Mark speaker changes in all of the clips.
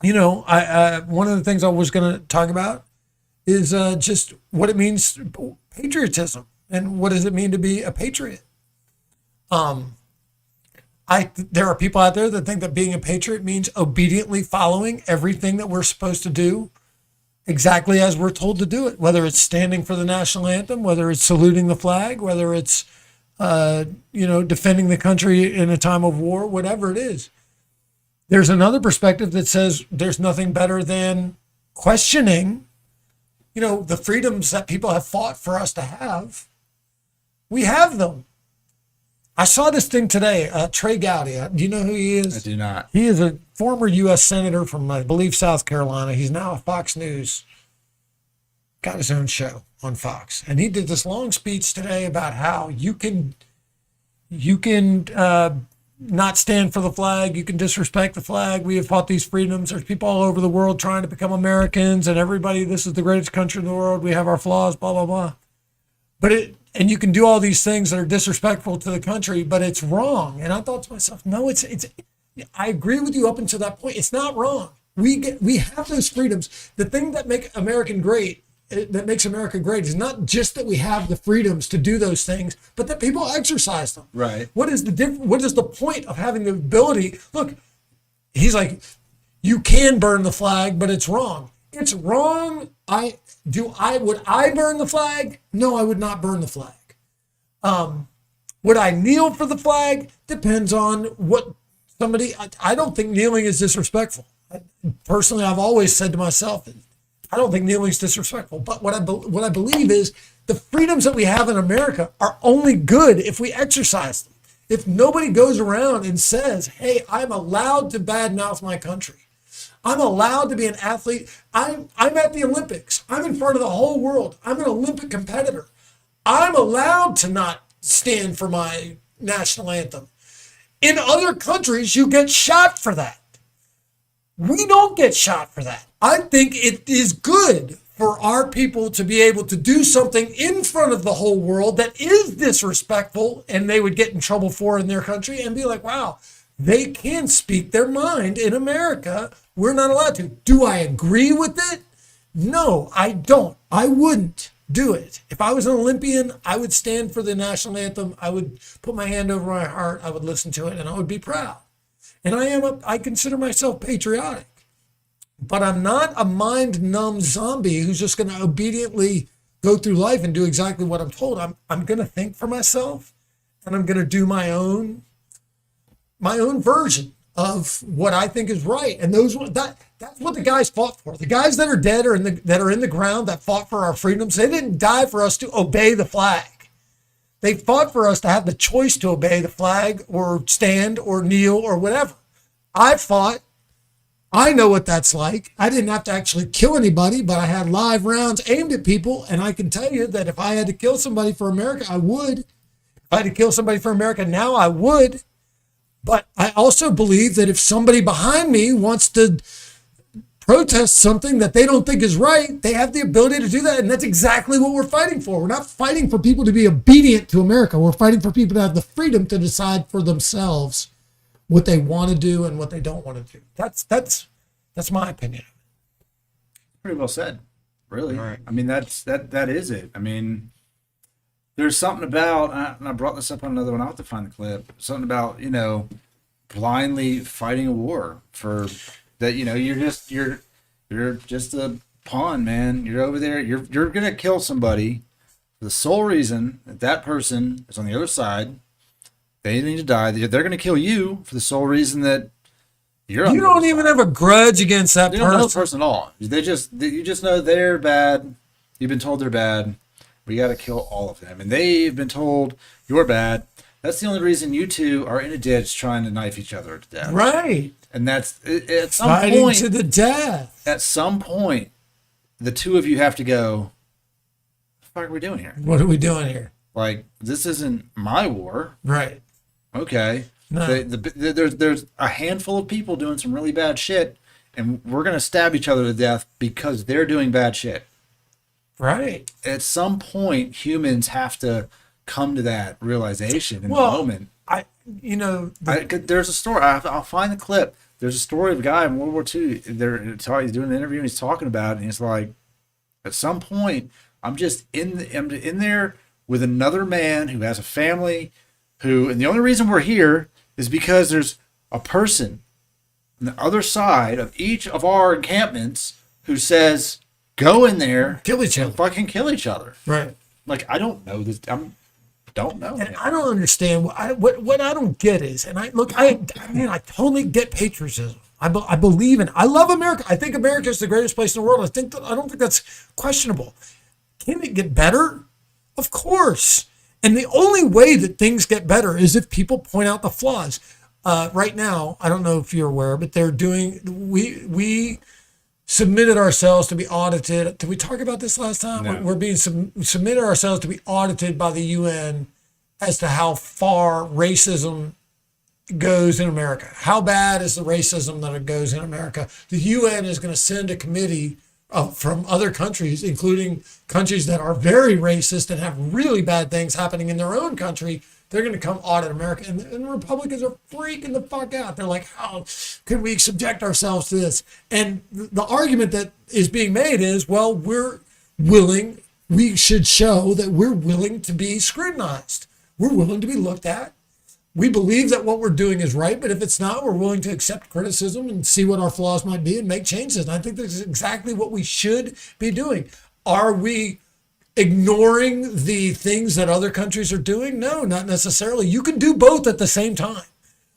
Speaker 1: one of the things I was going to talk about is just what it means, patriotism, and what does it mean to be a patriot. There are people out there that think that being a patriot means obediently following everything that we're supposed to do exactly as we're told to do it, whether it's standing for the national anthem, whether it's saluting the flag, whether it's, defending the country in a time of war, whatever it is. There's another perspective that says there's nothing better than questioning, the freedoms that people have fought for us to have. We have them. I saw this thing today, Trey Gowdy. Do you know who he is?
Speaker 2: I do not.
Speaker 1: He is a former U.S. Senator from, I believe, South Carolina. He's now a Fox News, got his own show on Fox. And he did this long speech today about how you can not stand for the flag. You can disrespect the flag. We have fought these freedoms. There's people all over the world trying to become Americans, and everybody, this is the greatest country in the world. We have our flaws, blah, blah, blah. And you can do all these things that are disrespectful to the country, but it's wrong. And I thought to myself, no, I agree with you up until that point. It's not wrong. We have those freedoms. The thing that makes America great is not just that we have the freedoms to do those things, but that people exercise them.
Speaker 2: Right.
Speaker 1: What is the point of having the ability? Look, he's like, you can burn the flag, but it's wrong. It's wrong. Would I burn the flag? No, I would not burn the flag. Would I kneel for the flag? Depends on what somebody. I don't think kneeling is disrespectful. Personally, I've always said to myself, I don't think kneeling is disrespectful. But what I believe is the freedoms that we have in America are only good if we exercise them. If nobody goes around and says, "Hey, I'm allowed to badmouth my country. I'm allowed to be an athlete. I'm at the Olympics. I'm in front of the whole world. I'm an Olympic competitor. I'm allowed to not stand for my national anthem." In other countries, you get shot for that. We don't get shot for that. I think it is good for our people to be able to do something in front of the whole world that is disrespectful and they would get in trouble for in their country, and be like, wow, they can speak their mind in America. We're not allowed to. Do I agree with it? No, I don't. I wouldn't do it. If I was an Olympian, I would stand for the national anthem. I would put my hand over my heart. I would listen to it, and I would be proud. And I consider myself patriotic. But I'm not a mind-numb zombie who's just going to obediently go through life and do exactly what I'm told. I'm going to think for myself, and I'm going to do my own version of what I think is right. And that's what the guys fought for. The guys that are dead or that are in the ground that fought for our freedoms, they didn't die for us to obey the flag. They fought for us to have the choice to obey the flag or stand or kneel or whatever. I fought. I know what that's like. I didn't have to actually kill anybody, but I had live rounds aimed at people. And I can tell you that if I had to kill somebody for America, I would. If I had to kill somebody for America now, I would. But I also believe that if somebody behind me wants to protest something that they don't think is right, they have the ability to do that. And that's exactly what we're fighting for. We're not fighting for people to be obedient to America. We're fighting for people to have the freedom to decide for themselves what they want to do and what they don't want to do. That's my opinion.
Speaker 2: Pretty well said, really.
Speaker 1: All right.
Speaker 2: I mean, that is it. I mean, there's something about, and I brought this up on another one. I'll have to find the clip. Something about, blindly fighting a war for that. You're just a pawn, man. You're over there. You're gonna kill somebody for the sole reason that person is on the other side. They need to die. They're going to kill you for the sole reason that you're.
Speaker 1: You don't even have a grudge against that person.
Speaker 2: You don't know the person at all. You just know they're bad. You've been told they're bad. We got to kill all of them, and they've been told you're bad. That's the only reason you two are in a ditch trying to knife each other to death.
Speaker 1: Right.
Speaker 2: And that's at some
Speaker 1: fighting
Speaker 2: point
Speaker 1: to the death.
Speaker 2: At some point, the two of you have to go. What the fuck are we doing here?
Speaker 1: What are we doing here?
Speaker 2: Like, this isn't my war.
Speaker 1: Right.
Speaker 2: Okay.
Speaker 1: No.
Speaker 2: There's a handful of people doing some really bad shit, and we're going to stab each other to death because they're doing bad shit.
Speaker 1: Right.
Speaker 2: At some point, humans have to come to that realization in the moment.
Speaker 1: There's
Speaker 2: there's a story. I'll find the clip. there's a story of a guy in World War II. He's doing an interview and he's talking about it. And he's like, at some point, I'm in there with another man who has a family, and the only reason we're here is because there's a person on the other side of each of our encampments who says, go in there,
Speaker 1: Kill each other.
Speaker 2: fucking kill each other.
Speaker 1: Right.
Speaker 2: Like, I don't know this. Don't know.
Speaker 1: And I don't understand what I don't get is, and I mean, I totally get patriotism. I believe in. I love America. I think America is the greatest place in the world. I don't think that's questionable. Can it get better? Of course. And the only way that things get better is if people point out the flaws. Right now, I don't know if you're aware, but they're doing. We submitted ourselves to be audited. Did we talk about this last time?
Speaker 2: No.
Speaker 1: We're being submitted ourselves to be audited by the UN as to how far racism goes in America. How bad is the racism that it goes in America? The UN is going to send a committee from other countries, including countries that are very racist and have really bad things happening in their own country. They're going to come audit America, and the Republicans are freaking the fuck out. They're like, how could we subject ourselves to this? And the argument that is being made is, well, we should show that we're willing to be scrutinized. We're willing to be looked at. We believe that what we're doing is right, but if it's not, we're willing to accept criticism and see what our flaws might be and make changes. And I think that's exactly what we should be doing. Are we ignoring the things that other countries are doing? No, not necessarily. You can do both at the same time.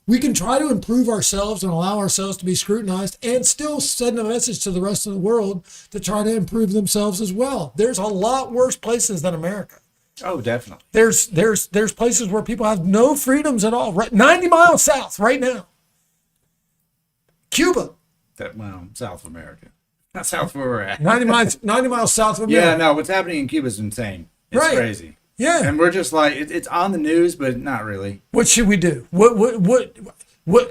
Speaker 1: We can try to improve ourselves and allow ourselves to be scrutinized and still send a message to the rest of the world to try to improve themselves as well. There's a lot worse places than America.
Speaker 2: Oh, definitely.
Speaker 1: There's places where people have no freedoms at all. Right, 90 miles south right now. Cuba.
Speaker 2: South America. Not south where we're at.
Speaker 1: 90 miles south of America.
Speaker 2: Yeah, no, what's happening in Cuba is insane. It's
Speaker 1: Right.
Speaker 2: crazy.
Speaker 1: Yeah.
Speaker 2: And we're just like, it's on the news, but not really.
Speaker 1: What should we do? What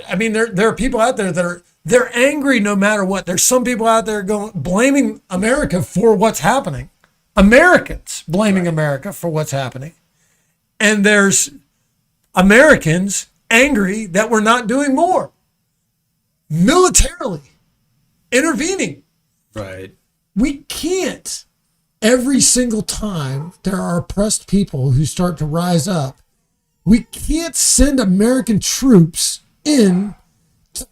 Speaker 1: I mean, there are people out there that they're angry no matter what. There's some people out there blaming America for what's happening. Americans blaming America for what's happening. And there's Americans angry that we're not doing more. Militarily intervening.
Speaker 2: Right.
Speaker 1: We can't. Every single time there are oppressed people who start to rise up, we can't send American troops in to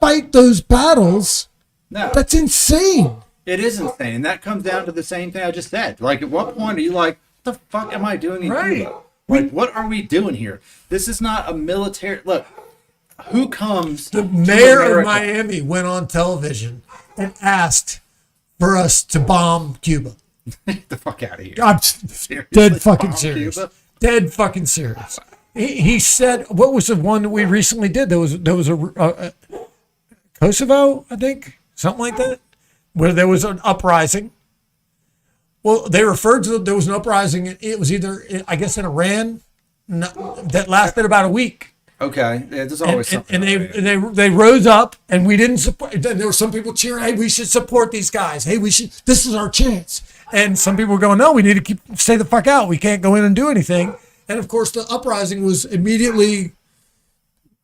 Speaker 1: fight those battles.
Speaker 2: No.
Speaker 1: That's insane.
Speaker 2: It is insane. And that comes down to the same thing I just said. Like, at what point are you like, what the fuck am I doing in Cuba? Like, what are we doing here? This is not a military. Look, who comes?
Speaker 1: The mayor of Miami went on television and asked for us to bomb Cuba.
Speaker 2: Get the fuck out of here.
Speaker 1: I'm
Speaker 2: Seriously?
Speaker 1: dead fucking
Speaker 2: Bomb
Speaker 1: serious.
Speaker 2: Cuba?
Speaker 1: Dead fucking serious. He said, what was the one that we recently did? There was a Kosovo, I think, something like that, where there was an uprising. Well, they referred to there was an uprising. It was either, I guess, in Iran that lasted about a week.
Speaker 2: Okay. Yeah, there's always something.
Speaker 1: And they rose up, and we didn't support. There were some people cheering, "Hey, we should support these guys. Hey, we should. This is our chance." And some people were going, "No, we need to stay the fuck out. We can't go in and do anything." And of course, the uprising was immediately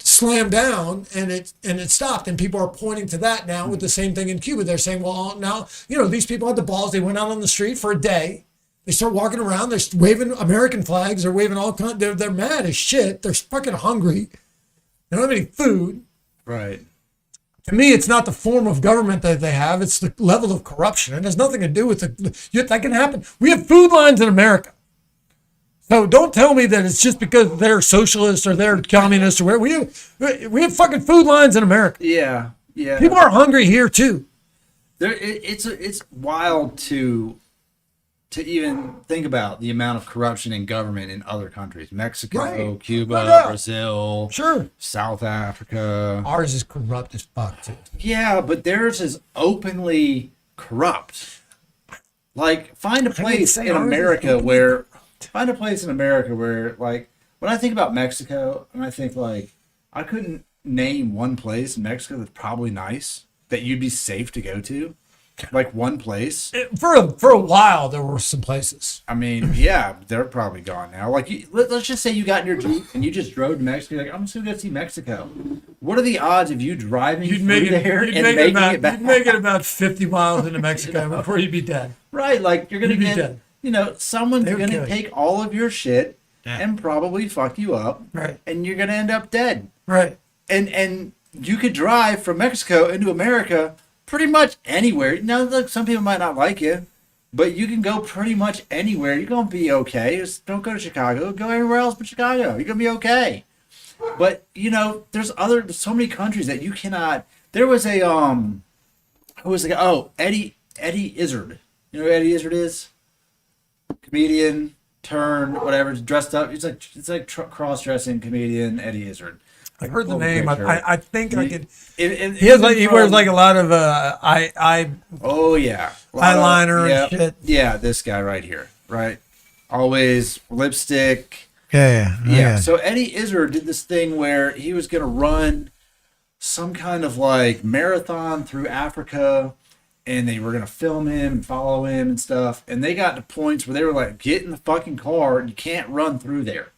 Speaker 1: slammed down, and it stopped. And people are pointing to that now with the same thing in Cuba. They're saying, "Well, now these people had the balls. They went out on the street for a day. They start walking around. They're waving American flags. They're waving all kinds. They're mad as shit. They're fucking hungry. They don't have any food."
Speaker 2: Right.
Speaker 1: To me, it's not the form of government that they have. It's the level of corruption. It has nothing to do with that can happen. We have food lines in America. So don't tell me that it's just because they're socialists or they're communists or whatever. We have fucking food lines in America.
Speaker 2: Yeah. Yeah.
Speaker 1: People are hungry here too.
Speaker 2: It's wild to even think about the amount of corruption in government in other countries. Mexico,
Speaker 1: Right.
Speaker 2: Cuba,
Speaker 1: Yeah.
Speaker 2: Brazil,
Speaker 1: Sure.
Speaker 2: South Africa.
Speaker 1: Ours is corrupt as fuck too.
Speaker 2: Yeah, but theirs is openly corrupt. Like, find a place
Speaker 1: say
Speaker 2: in
Speaker 1: ours is
Speaker 2: America
Speaker 1: openly
Speaker 2: where like, when I think about Mexico, and I think, like, I couldn't name one place in Mexico that's probably nice that you'd be safe to go to. like one place.
Speaker 1: For a while, there were some places.
Speaker 2: I mean, yeah, they're probably gone now. Like, let's just say you got in your Jeep and you just drove to Mexico. You're like, I'm just gonna go see Mexico. What are the odds of you driving through there and making it back?
Speaker 1: You'd make it about 50 miles into Mexico before you'd be dead.
Speaker 2: Right, like you're gonna
Speaker 1: You'd be
Speaker 2: get,
Speaker 1: dead.
Speaker 2: Someone's
Speaker 1: They would
Speaker 2: gonna
Speaker 1: kill you.
Speaker 2: take all of your shit
Speaker 1: Yeah.
Speaker 2: and probably fuck you up,
Speaker 1: Right.
Speaker 2: and you're gonna end up dead.
Speaker 1: Right.
Speaker 2: And you could drive from Mexico into America pretty much anywhere. Now, look, some people might not like you, but you can go pretty much anywhere. You're gonna be okay. Just don't go to Chicago. Go anywhere else but Chicago. You're gonna be okay. But there's so many countries that you cannot. There was a who was the guy? Oh, Eddie Izzard. You know who Eddie Izzard is? Comedian, turned whatever, dressed up. It's like cross-dressing comedian Eddie Izzard.
Speaker 1: I heard the
Speaker 2: Cool
Speaker 1: name.
Speaker 2: picture.
Speaker 1: I think I could.
Speaker 2: He
Speaker 1: He wears like a lot of
Speaker 2: Oh yeah,
Speaker 1: eyeliner and shit.
Speaker 2: Yeah, this guy right here, right? Always lipstick.
Speaker 1: Yeah.
Speaker 2: So Eddie Izzard did this thing where he was gonna run some kind of like marathon through Africa, and they were gonna film him and follow him and stuff. And they got to points where they were like, "Get in the fucking car! You can't run through there."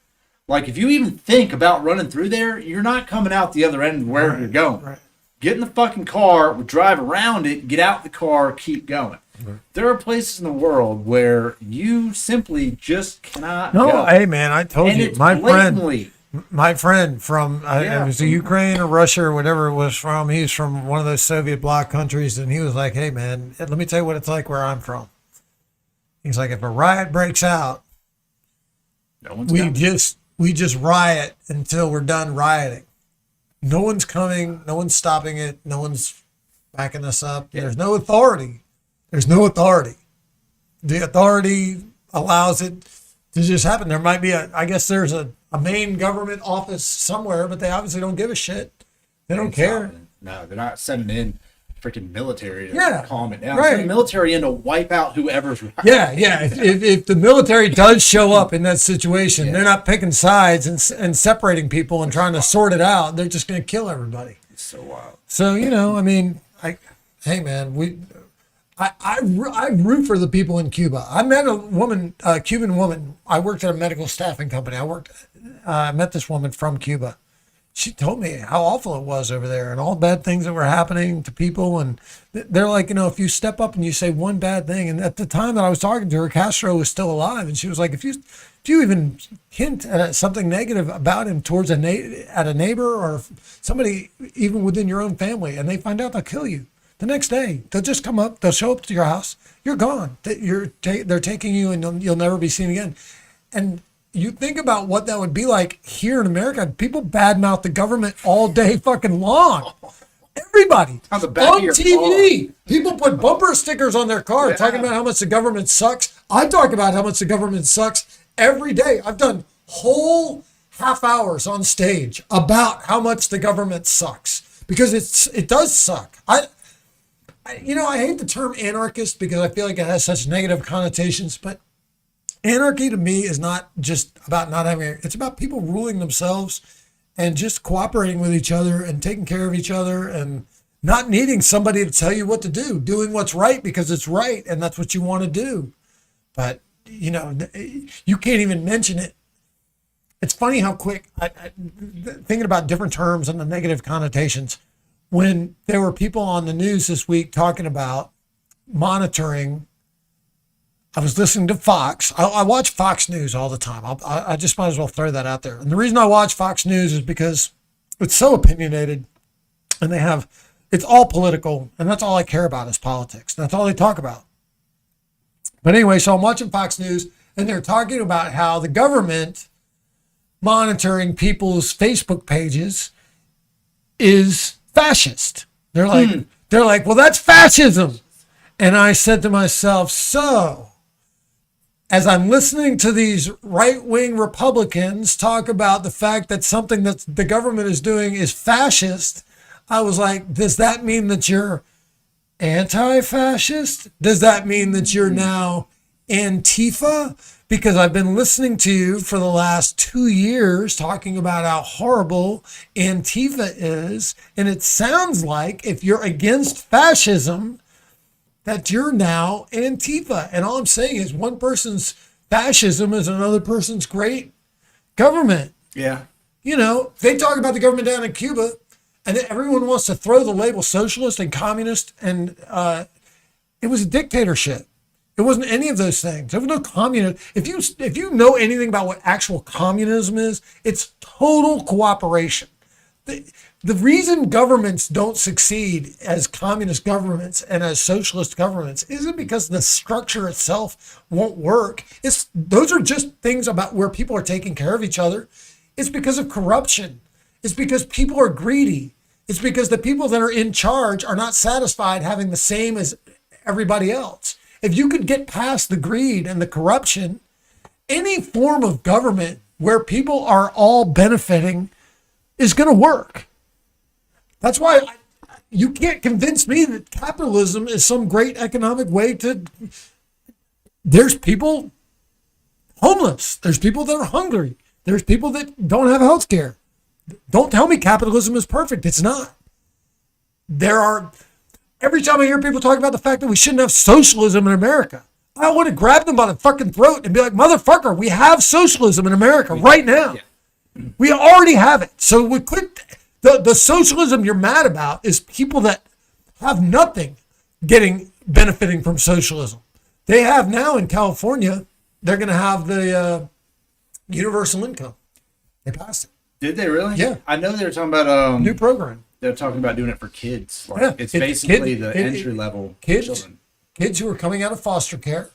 Speaker 2: Like, if you even think about running through there, you're not coming out the other end of wherever you're going.
Speaker 1: Right.
Speaker 2: Get in the fucking car, drive around it, get out the car, keep going.
Speaker 1: Mm-hmm.
Speaker 2: There are places in the world where you simply just cannot
Speaker 1: No,
Speaker 2: go.
Speaker 1: hey man, I told
Speaker 2: And
Speaker 1: you,
Speaker 2: it's
Speaker 1: my
Speaker 2: blatantly.
Speaker 1: friend from it was Ukraine or Russia or whatever it was from. He was from one of those Soviet bloc countries, and he was like, "Hey man, let me tell you what it's like where I'm from." He's like, "If a riot breaks out,
Speaker 2: No one's
Speaker 1: we
Speaker 2: coming.
Speaker 1: just riot until we're done rioting. No one's coming, no one's stopping it, no one's backing us up.
Speaker 2: Yeah.
Speaker 1: There's no authority. There's no authority. The authority allows it to just happen. There might be I guess there's a main government office somewhere, but they obviously don't give a shit. They don't care.
Speaker 2: No, they're not sending in freaking military to
Speaker 1: Yeah,
Speaker 2: calm it down.
Speaker 1: right.
Speaker 2: Send the military in to wipe out whoever's right.
Speaker 1: Yeah. If the military does show up in that situation,
Speaker 2: Yeah.
Speaker 1: they're not picking sides and separating people and trying to sort it out. They're just going to kill everybody.
Speaker 2: It's so wild.
Speaker 1: So, I mean, hey man, I root for the people in Cuba. I met a woman, a Cuban woman. I worked at a medical staffing company. I met this woman from Cuba. She told me how awful it was over there and all bad things that were happening to people. And they're like, if you step up and you say one bad thing, and at the time that I was talking to her, Castro was still alive. And she was like, if you even hint at something negative about him towards at a neighbor or somebody even within your own family, and they find out, they'll kill you. The next day, they'll just come up, they'll show up to your house, you're gone. They're taking you and you'll never be seen again. And you think about what that would be like here in America. People badmouth the government all day fucking long. Everybody.
Speaker 2: On the back of your
Speaker 1: TV. People put bumper stickers on their car
Speaker 2: Yeah.
Speaker 1: talking about how much the government sucks. I talk about how much the government sucks every day. I've done whole half hours on stage about how much the government sucks because it does suck. I hate the term anarchist because I feel like it has such negative connotations, but anarchy to me is not just about not having, it's about people ruling themselves and just cooperating with each other and taking care of each other and not needing somebody to tell you what to do, doing what's right because it's right and that's what you want to do. But, you can't even mention it. It's funny how quick, thinking about different terms and the negative connotations, when there were people on the news this week talking about monitoring. I was listening to Fox. I watch Fox News all the time. I just might as well throw that out there. And the reason I watch Fox News is because it's so opinionated and it's all political. And that's all I care about is politics. That's all they talk about. But anyway, so I'm watching Fox News and they're talking about how the government monitoring people's Facebook pages is fascist. They're like, well, that's fascism. And I said to myself, so as I'm listening to these right-wing Republicans talk about the fact that something that the government is doing is fascist, I was like, does that mean that you're anti-fascist? Does that mean that you're now Antifa? Because I've been listening to you for the last 2 years talking about how horrible Antifa is. And it sounds like if you're against fascism, that you're now Antifa. And all I'm saying is one person's fascism is another person's great government.
Speaker 2: Yeah.
Speaker 1: You know, they talk about the government down in Cuba, and everyone wants to throw the label socialist and communist, and it was a dictatorship. It wasn't any of those things. There was no communism. If you know anything about what actual communism is, it's total cooperation. The reason governments don't succeed as communist governments and as socialist governments isn't because the structure itself won't work. Those are just things about where people are taking care of each other. It's because of corruption. It's because people are greedy. It's because the people that are in charge are not satisfied having the same as everybody else. If you could get past the greed and the corruption, any form of government where people are all benefiting is going to work. That's why you can't convince me that capitalism is some great economic way to. There's people homeless. There's people that are hungry. There's people that don't have health care. Don't tell me capitalism is perfect. It's not. Every time I hear people talk about the fact that we shouldn't have socialism in America, I want to grab them by the fucking throat and be like, motherfucker, we have socialism in America right now. Yeah. We already have it. So we quit. The socialism you're mad about is people that have nothing benefiting from socialism. They have now in California, they're going to have the universal income. They passed it.
Speaker 2: Did they really?
Speaker 1: Yeah.
Speaker 2: I know they were talking about
Speaker 1: new program.
Speaker 2: They're talking about doing it for kids. Like,
Speaker 1: Yeah.
Speaker 2: it's basically the entry level children.
Speaker 1: Kids who are coming out of foster care,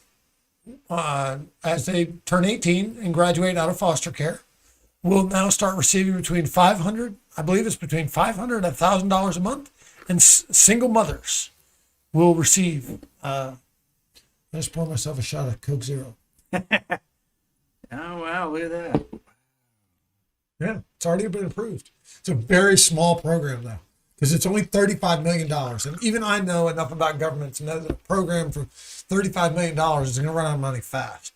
Speaker 1: as they turn 18 and graduate out of foster care, will now start receiving between $500, I believe it's between $500 and $1,000 a month, and single mothers will receive. I just pour myself a shot of Coke Zero.
Speaker 2: Oh wow! Look at that.
Speaker 1: Yeah, it's already been approved. It's a very small program though, because it's only $35 million. And even I know enough about government to know that a program for $35 million is going to run out of money fast.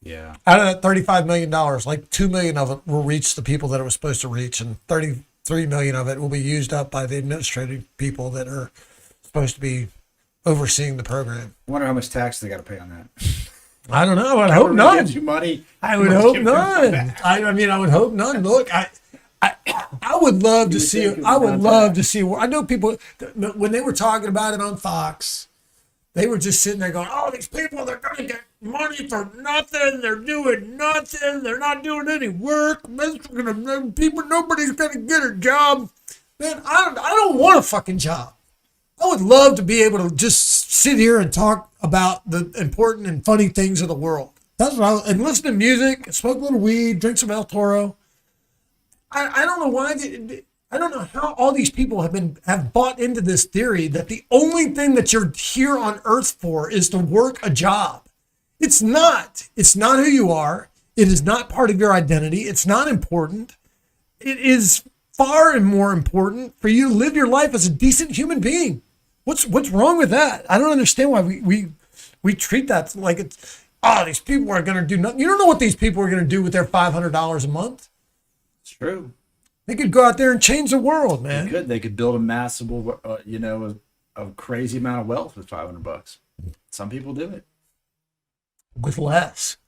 Speaker 2: Yeah.
Speaker 1: Out of that $35 million, like $2 million of it will reach the people that it was supposed to reach, and $33 million of it will be used up by the administrative people that are supposed to be overseeing the program.
Speaker 2: I wonder how much tax they got to pay on that.
Speaker 1: I don't know. I hope none.
Speaker 2: Money.
Speaker 1: I would hope none. I mean, I would hope none. Look, I would love to see. I would love to see. I know people when they were talking about it on Fox, they were just sitting there going, "Oh, these people, they're going to get money for nothing. They're doing nothing. They're not doing any work. Nobody's going to get a job." Man, I don't want a fucking job. I would love to be able to just sit here and talk about the important and funny things of the world. That's what and listen to music, smoke a little weed, drink some El Toro. I don't know why. I don't know how all these people have bought into this theory that the only thing that you're here on Earth for is to work a job. It's not. It's not who you are. It is not part of your identity. It's not important. It is far and more important for you to live your life as a decent human being. What's wrong with that? I don't understand why we treat that like it's, these people are going to do nothing. You don't know what these people are going to do with their $500 a month.
Speaker 2: It's true.
Speaker 1: They could go out there and change the world, man.
Speaker 2: They could build a massive, a crazy amount of wealth with $500. Some people do it
Speaker 1: With less.